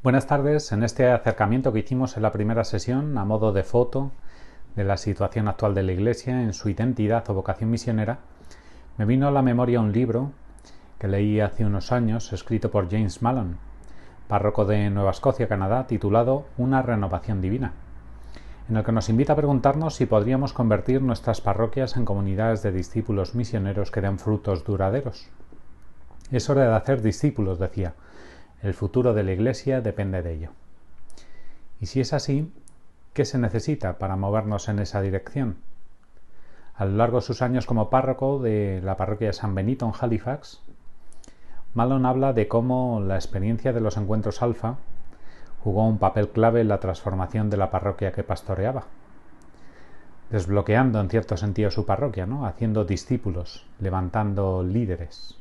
Buenas tardes. En este acercamiento que hicimos en la primera sesión, a modo de foto de la situación actual de la Iglesia en su identidad o vocación misionera, me vino a la memoria un libro que leí hace unos años, escrito por James Mallon, párroco de Nueva Escocia, Canadá, titulado Una renovación divina, en el que nos invita a preguntarnos si podríamos convertir nuestras parroquias en comunidades de discípulos misioneros que den frutos duraderos. Es hora de hacer discípulos, decía. El futuro de la Iglesia depende de ello. Y si es así, ¿qué se necesita para movernos en esa dirección? A lo largo de sus años como párroco de la parroquia de San Benito en Halifax, Mallon habla de cómo la experiencia de los encuentros alfa jugó un papel clave en la transformación de la parroquia que pastoreaba, desbloqueando en cierto sentido su parroquia, haciendo discípulos, levantando líderes.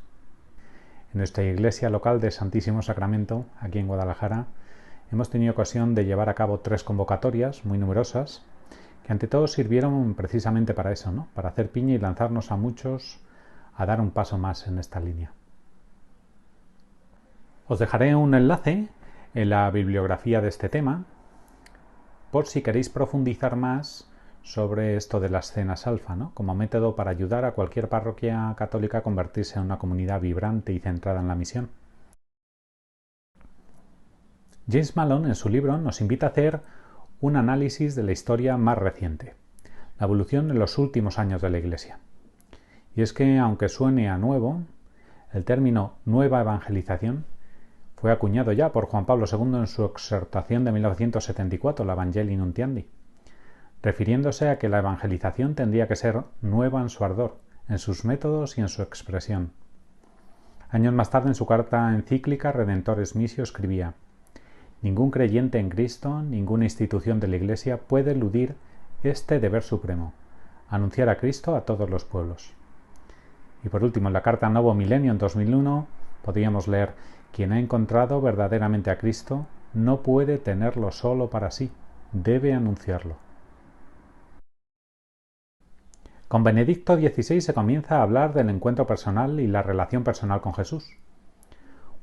En nuestra iglesia local de Santísimo Sacramento, aquí en Guadalajara, hemos tenido ocasión de llevar a cabo 3 convocatorias muy numerosas, que ante todo sirvieron precisamente para eso, para hacer piña y lanzarnos a muchos a dar un paso más en esta línea. Os dejaré un enlace en la bibliografía de este tema, por si queréis profundizar más sobre esto de las cenas alfa, como método para ayudar a cualquier parroquia católica a convertirse en una comunidad vibrante y centrada en la misión. James Mallon en su libro nos invita a hacer un análisis de la historia más reciente, la evolución en los últimos años de la Iglesia. Y es que, aunque suene a nuevo, el término nueva evangelización fue acuñado ya por Juan Pablo II en su exhortación de 1974, la Evangelii Nuntiandi, refiriéndose a que la evangelización tendría que ser nueva en su ardor, en sus métodos y en su expresión. Años más tarde, en su carta encíclica Redentores Missio, escribía: ningún creyente en Cristo, ninguna institución de la Iglesia puede eludir este deber supremo, anunciar a Cristo a todos los pueblos. Y por último, en la carta Novo Milenio en 2001, podríamos leer: quien ha encontrado verdaderamente a Cristo no puede tenerlo solo para sí, debe anunciarlo. Con Benedicto XVI se comienza a hablar del encuentro personal y la relación personal con Jesús.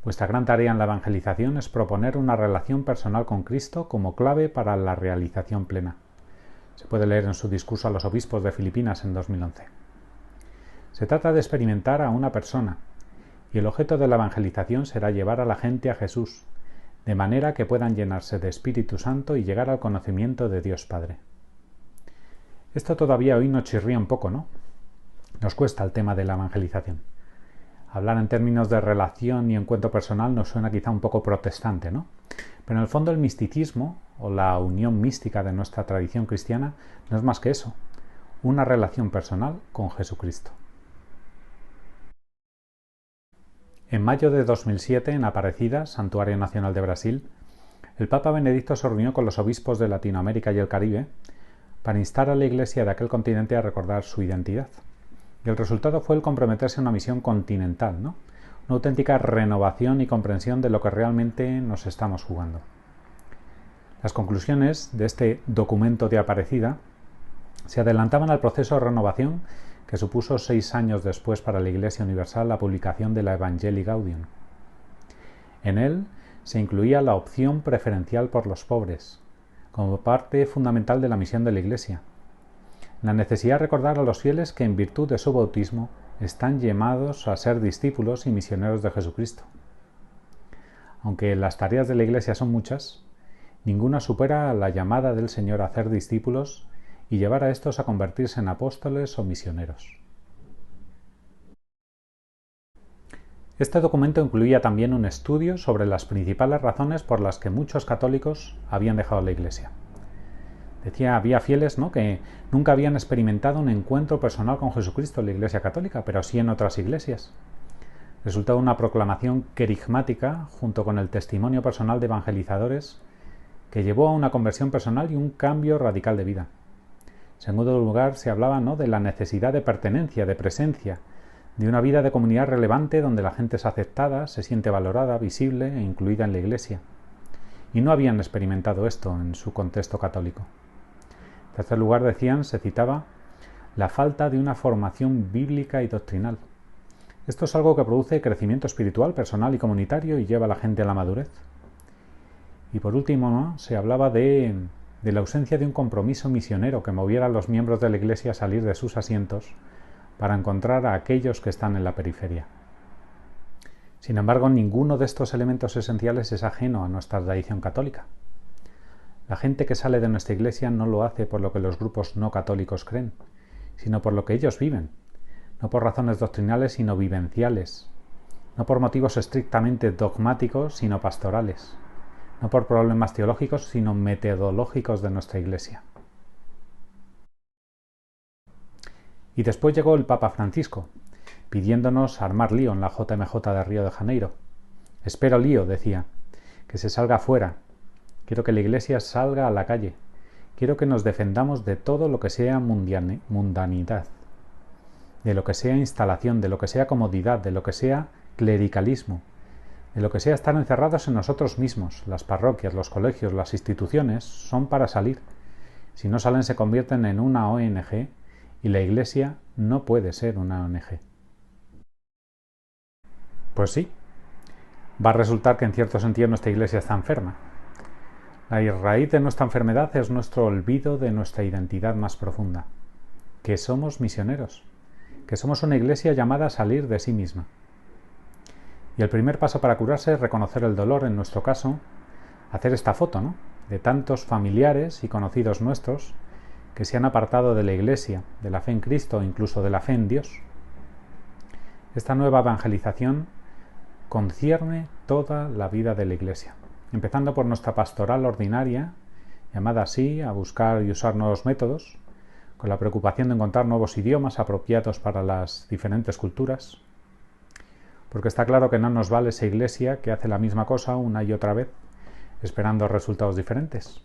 Vuestra gran tarea en la evangelización es proponer una relación personal con Cristo como clave para la realización plena. Se puede leer en su discurso a los obispos de Filipinas en 2011. Se trata de experimentar a una persona, y el objeto de la evangelización será llevar a la gente a Jesús, de manera que puedan llenarse de Espíritu Santo y llegar al conocimiento de Dios Padre. Esto todavía hoy nos chirría un poco, ¿no? Nos cuesta el tema de la evangelización. Hablar en términos de relación y encuentro personal nos suena quizá un poco protestante, ¿no? Pero en el fondo el misticismo, o la unión mística de nuestra tradición cristiana, no es más que eso, una relación personal con Jesucristo. En mayo de 2007, en Aparecida, Santuario Nacional de Brasil, el Papa Benedicto se reunió con los obispos de Latinoamérica y el Caribe para instar a la Iglesia de aquel continente a recordar su identidad. Y el resultado fue el comprometerse a una misión continental, una auténtica renovación y comprensión de lo que realmente nos estamos jugando. Las conclusiones de este documento de Aparecida se adelantaban al proceso de renovación que supuso 6 años después para la Iglesia Universal la publicación de la Evangelii Gaudium. En él se incluía la opción preferencial por los pobres, como parte fundamental de la misión de la Iglesia. La necesidad de recordar a los fieles que en virtud de su bautismo están llamados a ser discípulos y misioneros de Jesucristo. Aunque las tareas de la Iglesia son muchas, ninguna supera la llamada del Señor a hacer discípulos y llevar a estos a convertirse en apóstoles o misioneros. Este documento incluía también un estudio sobre las principales razones por las que muchos católicos habían dejado la Iglesia. Decía, había fieles que nunca habían experimentado un encuentro personal con Jesucristo en la Iglesia Católica, pero sí en otras iglesias. Resultó una proclamación querigmática junto con el testimonio personal de evangelizadores que llevó a una conversión personal y un cambio radical de vida. En segundo lugar, se hablaba de la necesidad de pertenencia, de presencia, de una vida de comunidad relevante donde la gente es aceptada, se siente valorada, visible e incluida en la Iglesia. Y no habían experimentado esto en su contexto católico. En tercer lugar, decían, se citaba, la falta de una formación bíblica y doctrinal. Esto es algo que produce crecimiento espiritual, personal y comunitario y lleva a la gente a la madurez. Y por último, ¿no?, se hablaba de la ausencia de un compromiso misionero que moviera a los miembros de la Iglesia a salir de sus asientos para encontrar a aquellos que están en la periferia. Sin embargo, ninguno de estos elementos esenciales es ajeno a nuestra tradición católica. La gente que sale de nuestra Iglesia no lo hace por lo que los grupos no católicos creen, sino por lo que ellos viven, no por razones doctrinales sino vivenciales, no por motivos estrictamente dogmáticos sino pastorales, no por problemas teológicos sino metodológicos de nuestra Iglesia. Y después llegó el Papa Francisco, pidiéndonos armar lío en la JMJ de Río de Janeiro. Espero lío, decía, que se salga fuera. Quiero que la Iglesia salga a la calle. Quiero que nos defendamos de todo lo que sea mundanidad, de lo que sea instalación, de lo que sea comodidad, de lo que sea clericalismo, de lo que sea estar encerrados en nosotros mismos. Las parroquias, los colegios, las instituciones son para salir. Si no salen se convierten en una ONG y la Iglesia no puede ser una ONG. Pues sí, va a resultar que en cierto sentido nuestra Iglesia está enferma. La raíz de nuestra enfermedad es nuestro olvido de nuestra identidad más profunda, que somos misioneros, que somos una Iglesia llamada a salir de sí misma. Y el primer paso para curarse es reconocer el dolor, en nuestro caso, hacer esta foto, ¿no?, de tantos familiares y conocidos nuestros que se han apartado de la Iglesia, de la fe en Cristo o incluso de la fe en Dios. Esta nueva evangelización concierne toda la vida de la Iglesia, empezando por nuestra pastoral ordinaria, llamada así a buscar y usar nuevos métodos, con la preocupación de encontrar nuevos idiomas apropiados para las diferentes culturas, porque está claro que no nos vale esa Iglesia que hace la misma cosa una y otra vez, esperando resultados diferentes.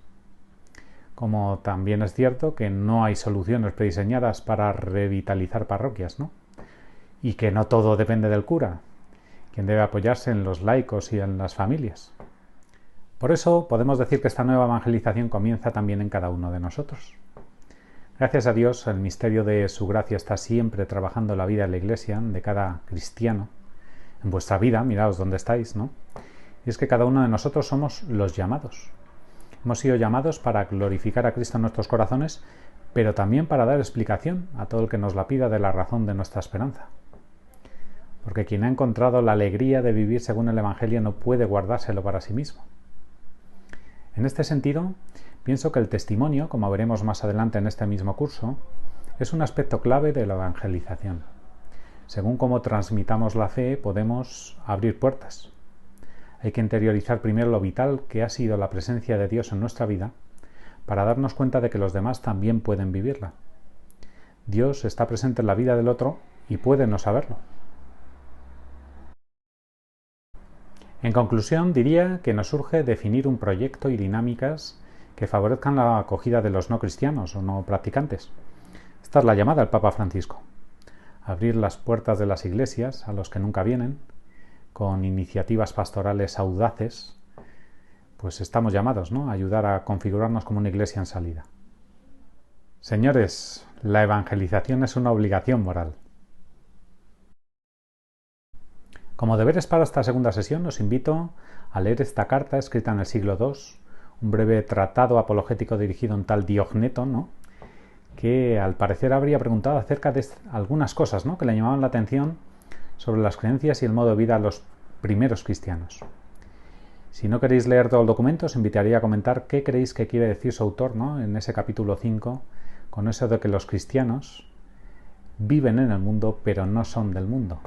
Como también es cierto que no hay soluciones prediseñadas para revitalizar parroquias, ¿no?, y que no todo depende del cura, quien debe apoyarse en los laicos y en las familias. Por eso podemos decir que esta nueva evangelización comienza también en cada uno de nosotros. Gracias a Dios, el misterio de su gracia está siempre trabajando en la vida de la Iglesia, de cada cristiano, en vuestra vida, miraos dónde estáis, ¿no? Y es que cada uno de nosotros somos los llamados. Hemos sido llamados para glorificar a Cristo en nuestros corazones, pero también para dar explicación a todo el que nos la pida de la razón de nuestra esperanza. Porque quien ha encontrado la alegría de vivir según el Evangelio no puede guardárselo para sí mismo. En este sentido, pienso que el testimonio, como veremos más adelante en este mismo curso, es un aspecto clave de la evangelización. Según cómo transmitamos la fe, podemos abrir puertas. Hay que interiorizar primero lo vital que ha sido la presencia de Dios en nuestra vida, para darnos cuenta de que los demás también pueden vivirla. Dios está presente en la vida del otro y puede no saberlo. En conclusión, diría que nos urge definir un proyecto y dinámicas que favorezcan la acogida de los no cristianos o no practicantes. Esta es la llamada del Papa Francisco. Abrir las puertas de las iglesias a los que nunca vienen, con iniciativas pastorales audaces, pues estamos llamados, ¿no?, a ayudar a configurarnos como una iglesia en salida. Señores, la evangelización es una obligación moral. Como deberes para esta segunda sesión, os invito a leer esta carta escrita en el siglo II, un breve tratado apologético dirigido a un tal Diogneto, ¿no?, que al parecer habría preguntado acerca de algunas cosas, ¿no?, que le llamaban la atención sobre las creencias y el modo de vida de los primeros cristianos. Si no queréis leer todo el documento, os invitaría a comentar qué creéis que quiere decir su autor, ¿no?, en ese capítulo 5, con eso de que los cristianos viven en el mundo, pero no son del mundo.